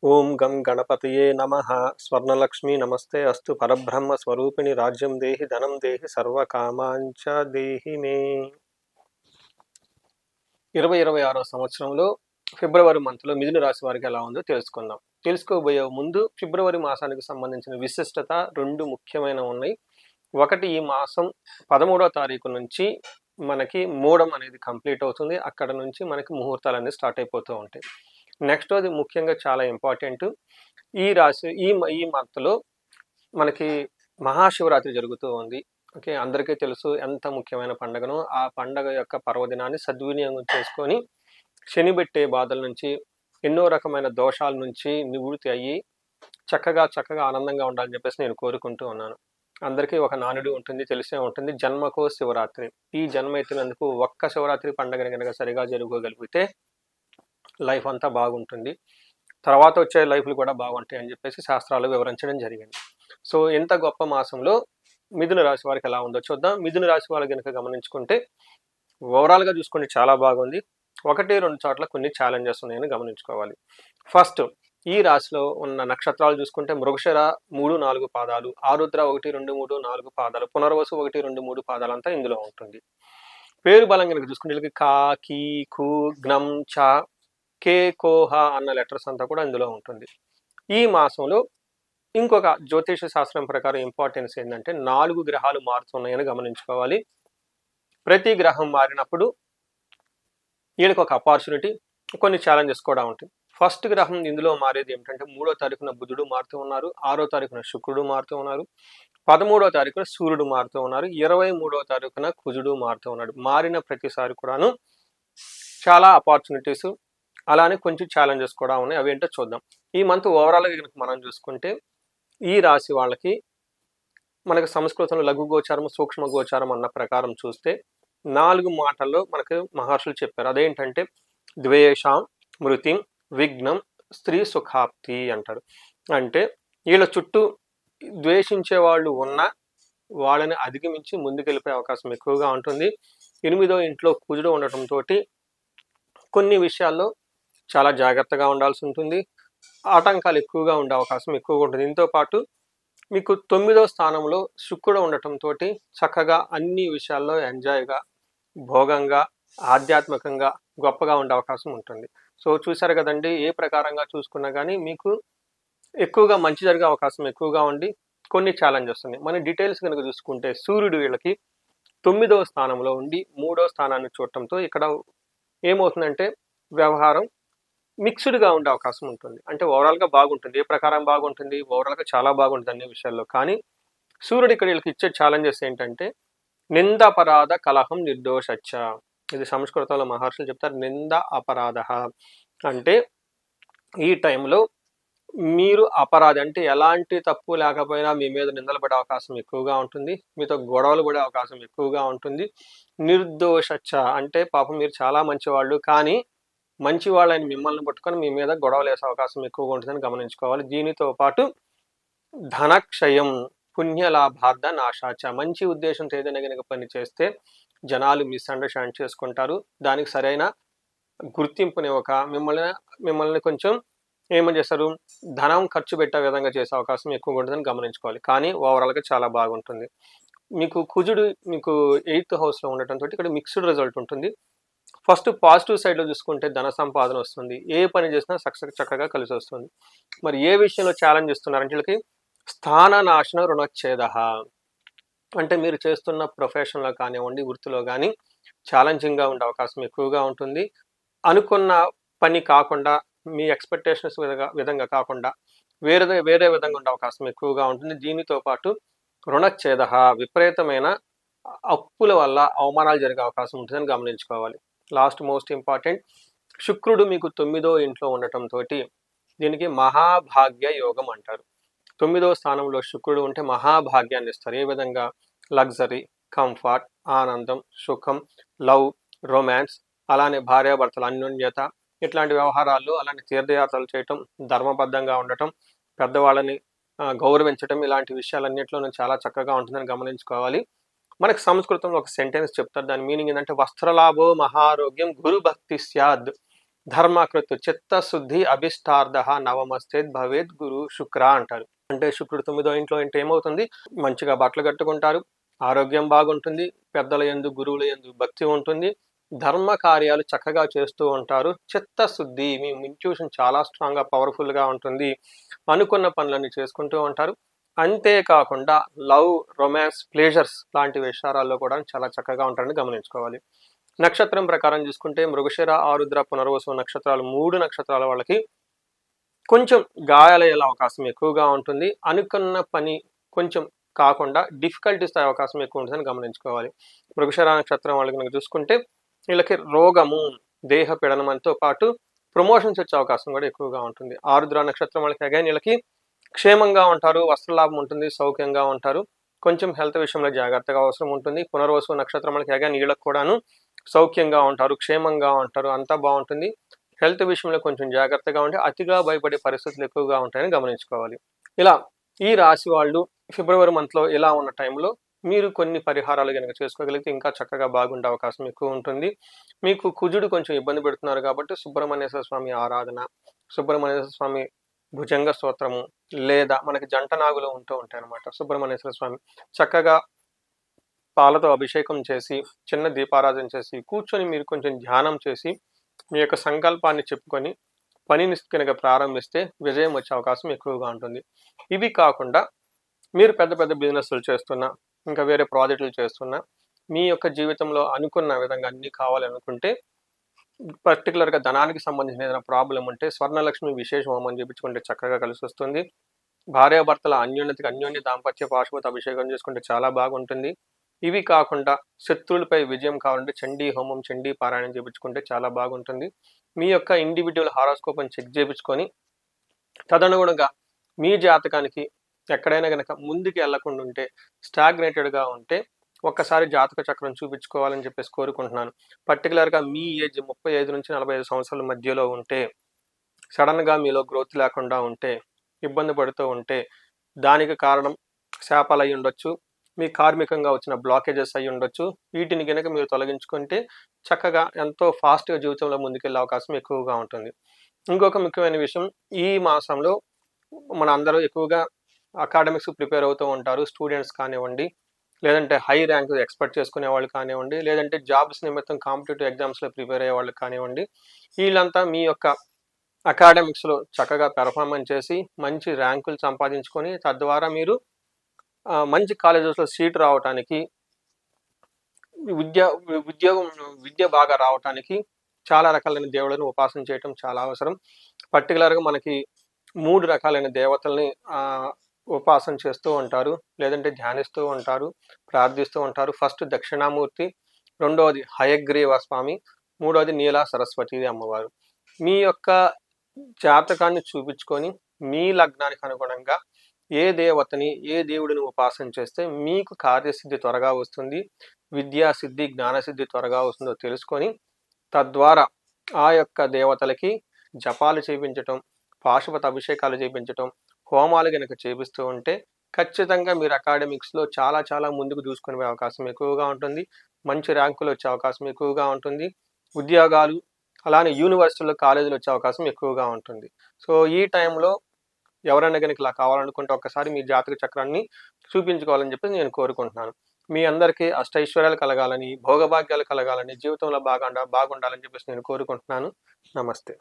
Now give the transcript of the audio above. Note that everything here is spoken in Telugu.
ఓం గం గణపతయే నమః. స్వర్ణలక్ష్మి నమస్తే అస్తు. పరబ్రహ్మ స్వరూపిణి రాజ్యం దేహి ధనం దేహి సర్వకామాంచ దేహి మే. 2026 సంవత్సరంలో ఫిబ్రవరి మంత్లో మిథున రాశి వారికి ఎలా ఉందో తెలుసుకుందాం. తెలుసుకోబోయే ముందు ఫిబ్రవరి మాసానికి సంబంధించిన విశిష్టత రెండు ముఖ్యమైన ఉన్నాయి. ఒకటి, ఈ మాసం 13వ తారీఖు నుంచి మనకి మూడం అనేది కంప్లీట్ అవుతుంది. అక్కడ నుంచి మనకి ముహూర్తాలన్నీ స్టార్ట్ అయిపోతూ ఉంటాయి. నెక్స్ట్ అది ముఖ్యంగా చాలా ఇంపార్టెంట్. ఈ రాశి ఈ మంత్లో మనకి మహాశివరాత్రి జరుగుతూ ఉంది. ఓకే, అందరికీ తెలుసు ఎంత ముఖ్యమైన పండుగను. ఆ పండగ యొక్క పర్వదినాన్ని సద్వినియోగం చేసుకొని శని పెట్టే బాధల నుంచి, ఎన్నో రకమైన దోషాల నుంచి నివృత్తి అయ్యి చక్కగా ఆనందంగా ఉండాలని చెప్పేసి నేను కోరుకుంటూ ఉన్నాను. అందరికీ ఒక నానుడి ఉంటుంది, తెలిసే ఉంటుంది, జన్మకో శివరాత్రి. ఈ జన్మ ఎత్తినందుకు ఒక్క శివరాత్రి పండుగని కనుక సరిగా జరుపుకోగలిగితే లైఫ్ అంతా బాగుంటుంది, తర్వాత వచ్చే లైఫ్లు కూడా బాగుంటాయి అని చెప్పేసి శాస్త్రాలు వివరించడం జరిగింది. సో ఇంత గొప్ప మాసంలో మిథున రాశి వారికి ఎలా ఉందో చూద్దాం. మిథున రాశి వాళ్ళు కనుక గమనించుకుంటే ఓవరాల్గా చూసుకుంటే చాలా బాగుంది. 1-2 చోట్ల కొన్ని ఛాలెంజెస్ ఉన్నాయని గమనించుకోవాలి. ఫస్ట్, ఈ రాశిలో ఉన్న నక్షత్రాలు చూసుకుంటే మృగశిర 3-4 పాదాలు, ఆరుద్ర 1-2-3-4 పాదాలు, పునర్వసు 1-2-3 పాదాలు అంతా ఇందులో ఉంటుంది. పేరు బలం కనుక చూసుకుంటే వీళ్ళకి కా, కీ, కు, జ్ఞం, చ, కే, కోహ అన్న లెటర్స్ అంతా కూడా ఇందులో ఉంటుంది. ఈ మాసంలో ఇంకొక జ్యోతిష శాస్త్రం ప్రకారం ఇంపార్టెన్స్ ఏంటంటే 4 గ్రహాలు మారుతున్నాయని గమనించుకోవాలి. ప్రతి గ్రహం మారినప్పుడు వీళ్ళకి ఒక ఆపర్చునిటీ, కొన్ని ఛాలెంజెస్ కూడా ఉంటాయి. ఫస్ట్ గ్రహం ఇందులో మారేది ఏమిటంటే 3వ తారీఖున బుధుడు మారుతూ ఉన్నారు, 6వ తారీఖున శుక్రుడు మారుతూ ఉన్నారు, 13వ తారీఖున సూర్యుడు మారుతూ ఉన్నారు, 23వ తారీఖున కుజుడు మారుతూ ఉన్నాడు. మారిన ప్రతిసారి కూడాను చాలా ఆపర్చునిటీస్, అలానే కొంచెం ఛాలెంజెస్ కూడా ఉన్నాయి. అవి ఏంటో చూద్దాం. ఈ మంత్ ఓవరాల్గా కనుక మనం చూసుకుంటే ఈ రాశి వాళ్ళకి మనకి సంస్కృతంలో లఘు గోచారం, సూక్ష్మ గోచారం అన్న ప్రకారం చూస్తే 4 మాటల్లో మనకు మహర్షులు చెప్పారు. అదేంటంటే ద్వేషం, మృతిం, విఘ్నం, స్త్రీ సుఖాప్తి అంటారు. అంటే వీళ్ళ చుట్టూ ద్వేషించే వాళ్ళు ఉన్నా వాళ్ళని అధిగమించి ముందుకెళ్ళిపోయే అవకాశం ఎక్కువగా ఉంటుంది. 8వ ఇంట్లో కుజుడు ఉండటంతో కొన్ని విషయాల్లో చాలా జాగ్రత్తగా ఉండాల్సి ఉంటుంది. ఆటంకాలు ఎక్కువగా ఉండే అవకాశం ఎక్కువగా ఉంటుంది. దీంతో పాటు మీకు 9వ స్థానంలో శుక్రుడు ఉండటంతో చక్కగా అన్ని విషయాల్లో ఎంజాయ్గా, భోగంగా, ఆధ్యాత్మికంగా గొప్పగా ఉండే అవకాశం ఉంటుంది. సో చూసారు కదండి, ఏ ప్రకారంగా చూసుకున్నా కానీ మీకు ఎక్కువగా మంచి జరిగే అవకాశం ఎక్కువగా ఉండి కొన్ని ఛాలెంజెస్ ఉన్నాయి. మన డీటెయిల్స్ కనుక చూసుకుంటే సూర్యుడు వీళ్ళకి 9వ స్థానంలో ఉండి 3వ స్థానాన్ని చూడటంతో ఇక్కడ ఏమవుతుందంటే వ్యవహారం మిక్స్డ్గా ఉండే అవకాశం ఉంటుంది. అంటే ఓవరాల్గా బాగుంటుంది. ఏ ప్రకారం బాగుంటుంది? ఓవరాల్గా చాలా బాగుంటుంది అన్ని విషయాల్లో. కానీ సూర్యుడు ఇక్కడ వీళ్ళకి ఇచ్చే ఛాలెంజెస్ ఏంటంటే నింద అపరాధ కలహం నిర్దోషచ్చ. ఇది సంస్కృతంలో మహర్షులు చెప్తారు. నింద అపరాధ అంటే ఈ టైంలో మీరు అపరాధి, అంటే ఎలాంటి తప్పు లేకపోయినా మీ మీద నిందలు పడే అవకాశం ఎక్కువగా ఉంటుంది, మీతో గొడవలు పడే అవకాశం ఎక్కువగా ఉంటుంది. నిర్దోషచ్చ అంటే పాపం మీరు చాలా మంచివాళ్ళు, కానీ మంచి వాళ్ళని మిమ్మల్ని పట్టుకొని మీ మీద గొడవలు వేసే అవకాశం ఎక్కువగా ఉంటుందని గమనించుకోవాలి. దీనితో పాటు ధనక్షయం, పుణ్యలాభార్థ నాశాచ. మంచి ఉద్దేశంతో ఏదైనా కనుక పని చేస్తే జనాలు మిస్అండర్స్టాండ్ చేసుకుంటారు, దానికి సరైన గుర్తింపుని మిమ్మల్ని కొంచెం ఏమని చేస్తారు, ధనం ఖర్చు పెట్టే విధంగా చేసే అవకాశం ఎక్కువగా ఉంటుందని గమనించుకోవాలి. కానీ ఓవరాల్గా చాలా బాగుంటుంది. మీకు కుజుడు మీకు 8th హౌస్లో ఉండటంతో ఇక్కడ మిక్స్డ్ రిజల్ట్ ఉంటుంది. ఫస్ట్ పాజిటివ్ సైడ్లో చూసుకుంటే ధన సంపాదన వస్తుంది, ఏ పని చేసినా సక్సెస్ చక్కగా కలిసి వస్తుంది. మరి ఏ విషయంలో ఛాలెంజ్ ఇస్తున్నారంటే వీళ్ళకి స్థాన నాశన రుణచ్ఛేద. అంటే మీరు చేస్తున్న ప్రొఫెషన్లో కానివ్వండి, వృత్తిలో కానీ ఛాలెంజింగ్గా ఉండే అవకాశం ఎక్కువగా ఉంటుంది. అనుకున్న పని కాకుండా, మీ ఎక్స్పెక్టేషన్స్ విధంగా కాకుండా వేరే విధంగా ఉండే అవకాశం ఎక్కువగా ఉంటుంది. దీనితో పాటు రుణచ్ఛేద, విపరీతమైన అప్పుల వల్ల అవమానాలు జరిగే అవకాశం ఉంటుందని గమనించుకోవాలి. లాస్ట్ మోస్ట్ ఇంపార్టెంట్, శుక్రుడు మీకు 9వ ఇంట్లో ఉండటంతో దీనికి మహాభాగ్య యోగం అంటారు. 9వ స్థానంలో శుక్రుడు ఉంటే మహాభాగ్యాన్ని ఇస్తారు. ఏ విధంగా? లగ్జరీ, కంఫర్ట్, ఆనందం, సుఖం, లవ్, రొమాన్స్, అలానే భార్యాభర్తల అన్యోన్యత, ఇట్లాంటి వ్యవహారాల్లో, అలానే తీర్థయాత్రలు చేయటం, ధర్మబద్ధంగా ఉండటం, పెద్దవాళ్ళని గౌరవించటం, ఇలాంటి విషయాలన్నింటిలోనూ చాలా చక్కగా ఉంటుందని గమనించుకోవాలి. మనకు సంస్కృతంలో ఒక సెంటెన్స్ చెప్తారు, దాని మీనింగ్ ఏంటంటే వస్త్రలాభో మహారోగ్యం గురు భక్తి స్యాద్. ధర్మకృత్ చిత్తశుద్ధి అభిష్టార్థ నవమస్తేద్ భవేద్ గురు శుక్ర అంటారు. అంటే శుక్రుడు 9వ ఇంట్లో అంటే ఏమవుతుంది, మంచిగా బట్టలు కట్టుకుంటారు, ఆరోగ్యం బాగుంటుంది, పెద్దల యందు గురువుల యందు భక్తి ఉంటుంది, ధర్మ కార్యాలు చక్కగా చేస్తూ ఉంటారు, చిత్తశుద్ధి మీ ఇంట్యూషన్ చాలా స్ట్రాంగ్గా పవర్ఫుల్గా ఉంటుంది, అనుకున్న పనులన్నీ చేసుకుంటూ ఉంటారు. అంతేకాకుండా లవ్, రొమాన్స్, ప్లేజర్స్ లాంటి విషయాల్లో కూడా చాలా చక్కగా ఉంటారని గమనించుకోవాలి. నక్షత్రం ప్రకారం చూసుకుంటే మృగశిర, ఆరుద్ర, పునర్వసు నక్షత్రాలు 3 నక్షత్రాల వాళ్ళకి కొంచెం గాయాలయ్యే అవకాశం ఎక్కువగా ఉంటుంది. అనుకున్న పని కొంచెం కాకుండా డిఫికల్టీస్ అయ్యే అవకాశం ఎక్కువ ఉంటుందని గమనించుకోవాలి. మృగశిర నక్షత్రం వాళ్ళకి కనుక చూసుకుంటే వీళ్ళకి రోగము, దేహ పీడనంతో పాటు ప్రమోషన్స్ వచ్చే అవకాశం కూడా ఎక్కువగా ఉంటుంది. ఆరుద్ర నక్షత్రం వాళ్ళకి అగైన్ వీళ్ళకి క్షేమంగా ఉంటారు, వస్త్రలాభం ఉంటుంది, సౌఖ్యంగా ఉంటారు, కొంచెం హెల్త్ విషయంలో జాగ్రత్తగా అవసరం ఉంటుంది. పునర్వసు నక్షత్రం వాళ్ళకి అగైన్ వీళ్ళకి కూడాను సౌఖ్యంగా ఉంటారు, క్షేమంగా ఉంటారు, అంతా బాగుంటుంది. హెల్త్ విషయంలో కొంచెం జాగ్రత్తగా ఉంటే అతిగా భయపడే పరిస్థితులు ఎక్కువగా ఉంటాయని గమనించుకోవాలి. ఇలా ఈ రాశి వాళ్ళు ఫిబ్రవరి మంత్లో ఇలా ఉన్న టైంలో మీరు కొన్ని పరిహారాలు కనుక చేసుకోగలిగితే ఇంకా చక్కగా బాగుండే అవకాశం ఎక్కువ ఉంటుంది. మీకు కుజుడు కొంచెం ఇబ్బంది పెడుతున్నారు కాబట్టి సుబ్రహ్మణ్యేశ్వర స్వామి ఆరాధన, సుబ్రహ్మణ్యేశ్వర స్వామి భుజంగ స్తోత్రము, లేదా మనకి జంట నాగులు ఉంటూ ఉంటాయి అన్నమాట. సుబ్రహ్మణ్యేశ్వర స్వామి చక్కగా పాలతో అభిషేకం చేసి, చిన్న దీపారాధన చేసి, కూర్చొని మీరు కొంచెం ధ్యానం చేసి మీ యొక్క సంకల్పాన్ని చెప్పుకొని పనిని కనుక ప్రారంభిస్తే విజయం వచ్చే అవకాశం ఎక్కువగా ఉంటుంది. ఇవి కాకుండా మీరు పెద్ద పెద్ద బిజినెస్లు చేస్తున్నా, ఇంకా వేరే ప్రాజెక్టులు చేస్తున్నా, మీ యొక్క జీవితంలో అనుకున్న విధంగా అన్నీ కావాలనుకుంటే పర్టికులర్గా ధనానికి సంబంధించిన ఏదైనా ప్రాబ్లం ఉంటే స్వర్ణలక్ష్మి విశేష హోమం చేయించుకుంటే చక్కగా కలిసి వస్తుంది. భార్యాభర్తల అన్యోన్యతకి అన్యోన్య దాంపత్య పాశుపత అభిషేకం చేసుకుంటే చాలా బాగుంటుంది. ఇవి కాకుండా శత్రువులపై విజయం కావాలంటే చండీ హోమం, చండీ పారాయణం చేయించుకుంటే చాలా బాగుంటుంది. మీ యొక్క ఇండివిజువల్ హారోస్కోప్ అని చెక్ చేయించుకొని తదనుగుణంగా మీ జాతకానికి ఎక్కడైనా కనుక ముందుకు వెళ్లకుండా ఉంటే, స్టాగ్నేటెడ్గా ఉంటే ఒక్కసారి జాతక చక్రం చూపించుకోవాలని చెప్పేసి కోరుకుంటున్నాను. పర్టికులర్గా మీ ఏజ్ 35 నుంచి 45 సంవత్సరాల మధ్యలో ఉంటే, సడన్గా మీలో గ్రోత్ లేకుండా ఉంటే, ఇబ్బంది పడుతూ ఉంటే దానికి కారణం శాపాలు అయి ఉండొచ్చు, మీ కార్మికంగా వచ్చిన బ్లాకేజెస్ అయి ఉండొచ్చు. వీటిని కనుక మీరు తొలగించుకుంటే చక్కగా ఎంతో ఫాస్ట్గా జీవితంలో ముందుకెళ్ళే అవకాశం ఎక్కువగా ఉంటుంది. ఇంకొక ముఖ్యమైన విషయం, ఈ మాసంలో మన అందరూ ఎక్కువగా అకాడమిక్స్ ప్రిపేర్ అవుతూ ఉంటారు. స్టూడెంట్స్ కానివ్వండి, లేదంటే హై ర్యాంక్ ఎక్స్పెక్ట్ చేసుకునే వాళ్ళు కానివ్వండి, లేదంటే జాబ్స్ నిమిత్తం కాంపిటేటివ్ ఎగ్జామ్స్లో ప్రిపేర్ అయ్యే వాళ్ళు కానివ్వండి, వీళ్ళంతా మీ యొక్క అకాడమిక్స్లో చక్కగా పెర్ఫార్మెన్స్ చేసి మంచి ర్యాంకులు సంపాదించుకొని తద్వారా మీరు మంచి కాలేజెస్లో సీట్ రావటానికి, విద్య బాగా రావటానికి చాలా రకాలైన దేవుళ్ళను ఉపాసన చేయటం చాలా అవసరం. పర్టికులర్గా మనకి 3 రకాలైన దేవతల్ని ఉపాసన చేస్తూ ఉంటారు, లేదంటే ధ్యానిస్తూ ఉంటారు, ప్రార్థిస్తూ ఉంటారు. ఫస్ట్ దక్షిణామూర్తి, రెండవది హయగ్రీవ స్వామి, మూడవది నీలా సరస్వతి అమ్మవారు. మీ యొక్క జాతకాన్ని చూపించుకొని మీ లగ్నానికి అనుగుణంగా ఏ దేవతని, ఏ దేవుడిని ఉపాసన చేస్తే మీకు కార్యసిద్ధి త్వరగా వస్తుంది, విద్యాసిద్ధి, జ్ఞానసిద్ధి త్వరగా వస్తుందో తెలుసుకొని తద్వారా ఆ యొక్క దేవతలకి జపాలు చేయించటం, పాశుపత అభిషేకాలు చేయించటం, హోమాలు కనుక చేపిస్తూ ఉంటే ఖచ్చితంగా మీరు అకాడమిక్స్లో చాలా చాలా ముందుకు దూసుకునే అవకాశం ఎక్కువగా ఉంటుంది. మంచి ర్యాంకులు వచ్చే అవకాశం ఎక్కువగా ఉంటుంది. ఉద్యోగాలు, అలానే యూనివర్సిటీలో కాలేజీలు వచ్చే అవకాశం ఎక్కువగా ఉంటుంది. సో ఈ టైంలో ఎవరైనా కనుక ఇలా కావాలనుకుంటే ఒక్కసారి మీ జాతక చక్రాన్ని చూపించుకోవాలని చెప్పి నేను కోరుకుంటున్నాను. మీ అందరికీ అష్టైశ్వర్యాలు కలగాలని, భోగభాగ్యాలు కలగాలని, జీవితంలో బాగుండాలని చెప్పేసి నేను కోరుకుంటున్నాను. నమస్తే.